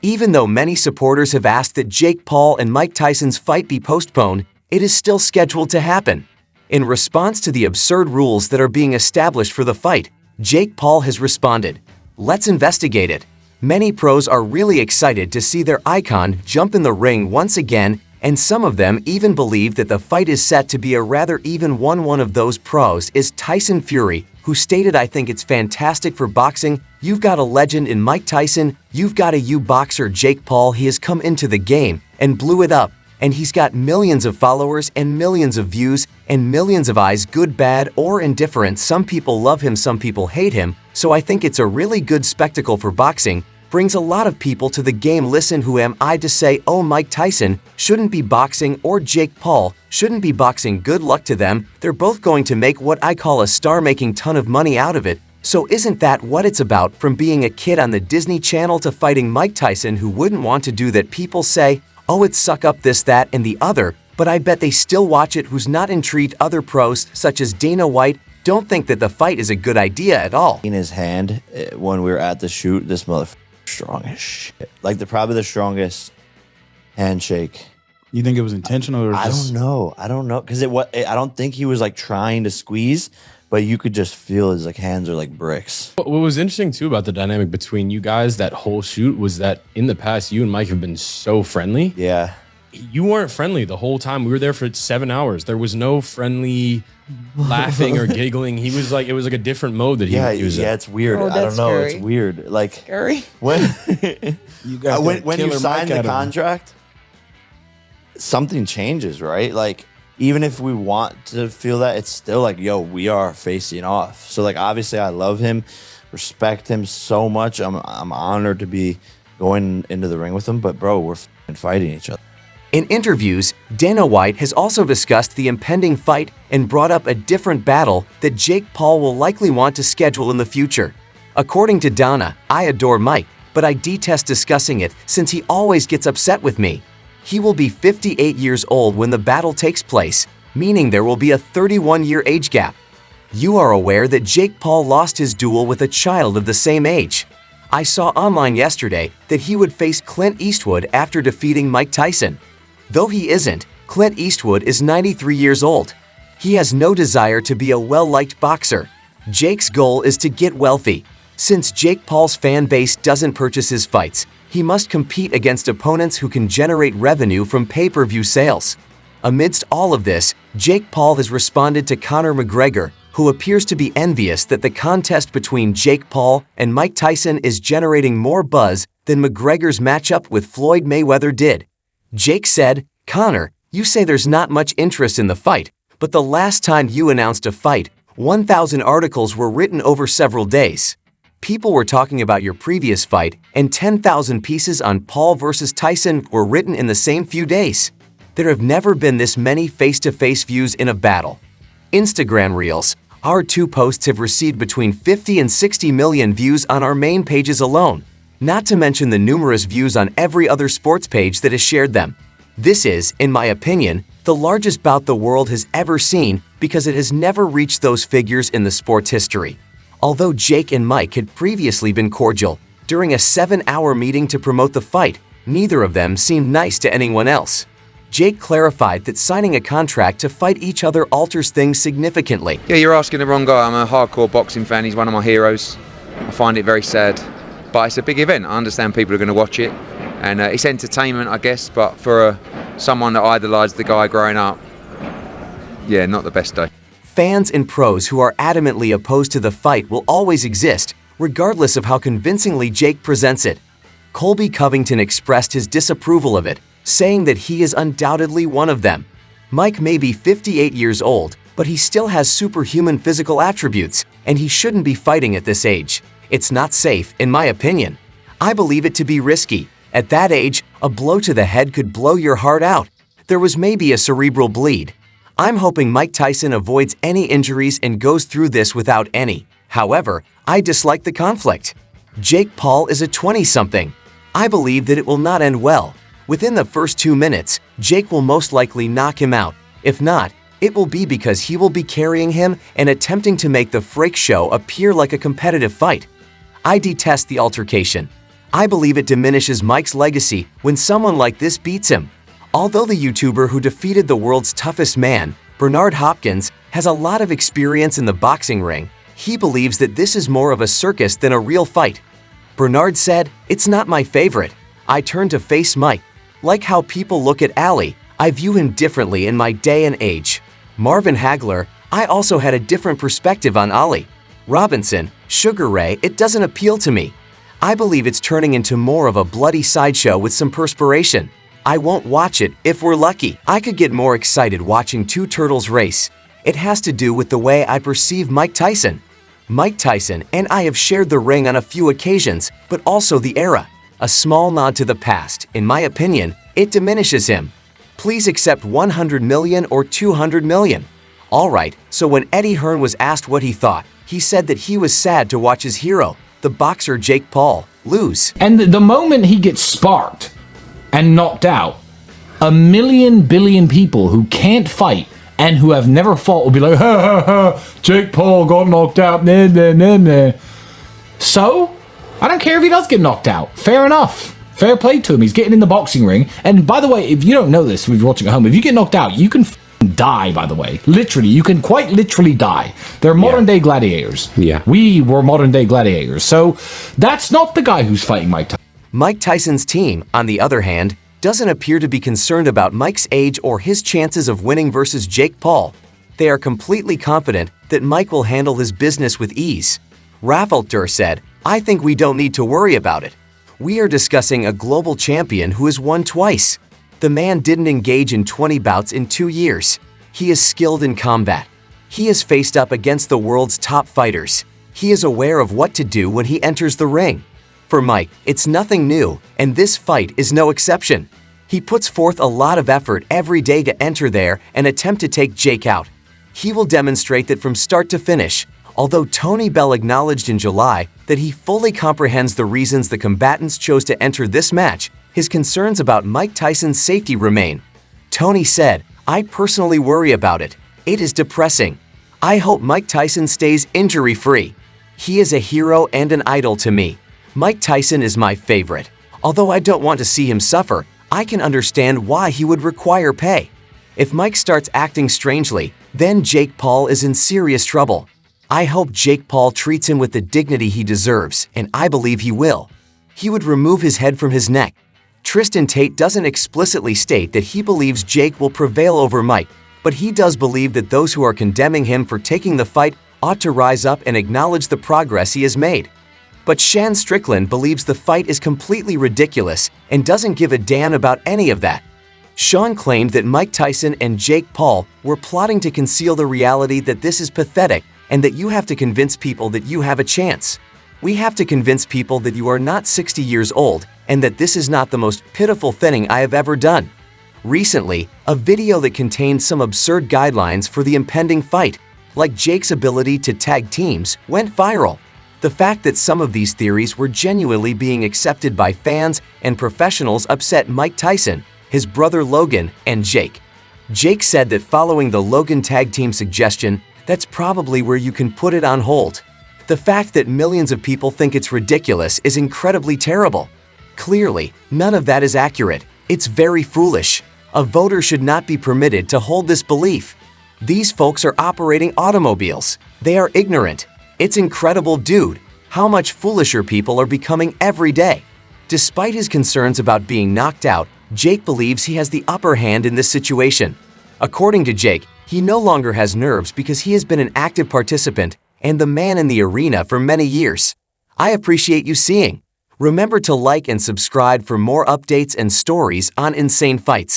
Even though many supporters have asked that Jake Paul and Mike Tyson's fight be postponed, it is still scheduled to happen. In response to the absurd rules that are being established for the fight, Jake Paul has responded, "Let's investigate it." Many pros are really excited to see their icon jump in the ring once again, and some of them even believe that the fight is set to be a rather even one. One of those pros is Tyson Fury, who stated, "I think it's fantastic for boxing. You've got a legend in Mike Tyson, you've got a boxer Jake Paul. He has come into the game and blew it up, and he's got millions of followers and millions of views and millions of eyes, good, bad, or indifferent. Some people love him, some people hate him, so I think it's a really good spectacle for boxing. Brings a lot of people to the game. Listen, who am I to say, oh, Mike Tyson shouldn't be boxing or Jake Paul shouldn't be boxing? Good luck to them. They're both going to make what I call a star, making ton of money out of it. So isn't that what it's about? From being a kid on the Disney Channel to fighting Mike Tyson, who wouldn't want to do that? People say, oh, it's suck up this, that, and the other, but I bet they still watch it. Who's not intrigued? Other pros, such as Dana White, don't think that the fight is a good idea at all. In his hand, when we were at the shoot, this motherfucker strong as shit. Like, probably the strongest handshake. You think it was intentional, or I don't know, because I don't think he was like trying to squeeze, but you could just feel his like hands are like bricks. What was interesting too about the dynamic between you guys that whole shoot was that in the past you and Mike have been so friendly. Yeah. You weren't friendly the whole time. We were there for 7 hours. There was no friendly laughing or giggling. He was like, it was like a different mode that he was in. Yeah, it's weird. Oh, I don't know. scary. It's weird. Like Scary. when You got when you sign the contract, something changes, right? Like, even if we want to feel that, it's still like, yo, we are facing off. So like, obviously I love him, respect him so much. I'm honored to be going into the ring with him, but bro, we're fighting each other. In interviews, Dana White has also discussed the impending fight and brought up a different battle that Jake Paul will likely want to schedule in the future. According to Dana, I adore Mike, but I detest discussing it since he always gets upset with me. He will be 58 years old when the battle takes place, meaning there will be a 31-year age gap. You are aware that Jake Paul lost his duel with a child of the same age. I saw online yesterday that he would face Clint Eastwood after defeating Mike Tyson. Though he isn't, Clint Eastwood is 93 years old. He has no desire to be a well-liked boxer. Jake's goal is to get wealthy. Since Jake Paul's fan base doesn't purchase his fights, he must compete against opponents who can generate revenue from pay-per-view sales. Amidst all of this, Jake Paul has responded to Conor McGregor, who appears to be envious that the contest between Jake Paul and Mike Tyson is generating more buzz than McGregor's matchup with Floyd Mayweather did. Jake said, "Conor, you say there's not much interest in the fight, but the last time you announced a fight, 1,000 articles were written over several days. People were talking about your previous fight, and 10,000 pieces on Paul versus Tyson were written in the same few days. There have never been this many face-to-face views in a battle." Instagram Reels. Our 2 posts have received between 50 and 60 million views on our main pages alone, not to mention the numerous views on every other sports page that has shared them. This is, in my opinion, the largest bout the world has ever seen because it has never reached those figures in the sport's history. Although Jake and Mike had previously been cordial, during a 7-hour meeting to promote the fight, neither of them seemed nice to anyone else. Jake clarified that signing a contract to fight each other alters things significantly. Yeah, you're asking the wrong guy. I'm a hardcore boxing fan. He's one of my heroes. I find it very sad, but it's a big event. I understand people are going to watch it, and it's entertainment, I guess, but for someone that idolised the guy growing up, yeah, not the best day. Fans and pros who are adamantly opposed to the fight will always exist, regardless of how convincingly Jake presents it. Colby Covington expressed his disapproval of it, saying that he is undoubtedly one of them. Mike may be 58 years old, but he still has superhuman physical attributes, and he shouldn't be fighting at this age. It's not safe, in my opinion. I believe it to be risky. At that age, a blow to the head could blow your heart out. There was maybe a cerebral bleed. I'm hoping Mike Tyson avoids any injuries and goes through this without any. However, I dislike the conflict. Jake Paul is a 20-something. I believe that it will not end well. Within the first 2 minutes, Jake will most likely knock him out. If not, it will be because he will be carrying him and attempting to make the freak show appear like a competitive fight. I detest the altercation. I believe it diminishes Mike's legacy when someone like this beats him. Although the YouTuber who defeated the world's toughest man, Bernard Hopkins, has a lot of experience in the boxing ring, he believes that this is more of a circus than a real fight. Bernard said, "It's not my favorite. I turned to face Mike. Like how people look at Ali, I view him differently in my day and age." Marvin Hagler, "I also had a different perspective on Ali." Robinson, "Sugar Ray, it doesn't appeal to me. I believe it's turning into more of a bloody sideshow with some perspiration. I won't watch it if we're lucky. I could get more excited watching two turtles race. It has to do with the way I perceive Mike Tyson. Mike Tyson and I have shared the ring on a few occasions, but also the era. A small nod to the past, in my opinion, it diminishes him. Please accept 100 million or 200 million. All right, so when Eddie Hearn was asked what he thought, he said that he was sad to watch his hero, the boxer Jake Paul, lose. And the moment he gets sparked and knocked out, a billion people who can't fight and who have never fought will be like, ha ha ha, Jake Paul got knocked out, nah, nah, nah, nah. So, I don't care if he does get knocked out. Fair enough. Fair play to him. He's getting in the boxing ring. And by the way, if you don't know this, if you're watching at home, if you get knocked out, you can die, by the way. Literally, you can quite literally die. They're modern day gladiators. Yeah. We were modern day gladiators. So, that's not the guy who's fighting Mike Tyson. Mike Tyson's team, on the other hand, doesn't appear to be concerned about Mike's age or his chances of winning versus Jake Paul. They are completely confident that Mike will handle his business with ease. Raffelter said, "I think we don't need to worry about it. We are discussing a global champion who has won twice. The man didn't engage in 20 bouts in 2 years. He is skilled in combat. He has faced up against the world's top fighters. He is aware of what to do when he enters the ring. For Mike, it's nothing new, and this fight is no exception. He puts forth a lot of effort every day to enter there and attempt to take Jake out. He will demonstrate that from start to finish." Although Tony Bell acknowledged in July that he fully comprehends the reasons the combatants chose to enter this match, his concerns about Mike Tyson's safety remain. Tony said, "I personally worry about it. It is depressing. I hope Mike Tyson stays injury-free. He is a hero and an idol to me. Mike Tyson is my favorite. Although I don't want to see him suffer, I can understand why he would require pay. If Mike starts acting strangely, then Jake Paul is in serious trouble. I hope Jake Paul treats him with the dignity he deserves, and I believe he will. He would remove his head from his neck." Tristan Tate doesn't explicitly state that he believes Jake will prevail over Mike, but he does believe that those who are condemning him for taking the fight ought to rise up and acknowledge the progress he has made. But Shan Strickland believes the fight is completely ridiculous and doesn't give a damn about any of that. Sean claimed that Mike Tyson and Jake Paul were plotting to conceal the reality that this is pathetic and that you have to convince people that you have a chance. We have to convince people that you are not 60 years old and that this is not the most pitiful thing I have ever done. Recently, a video that contained some absurd guidelines for the impending fight, like Jake's ability to tag teams, went viral. The fact that some of these theories were genuinely being accepted by fans and professionals upset Mike Tyson, his brother Logan, and Jake. Jake said that following the Logan tag team suggestion, that's probably where you can put it on hold. The fact that millions of people think it's ridiculous is incredibly terrible. Clearly, none of that is accurate. It's very foolish. A voter should not be permitted to hold this belief. These folks are operating automobiles. They are ignorant. It's incredible, dude, how much foolisher people are becoming every day. Despite his concerns about being knocked out, Jake believes he has the upper hand in this situation. According to Jake, he no longer has nerves because he has been an active participant and the man in the arena for many years. I appreciate you seeing. Remember to like and subscribe for more updates and stories on Insane Fights.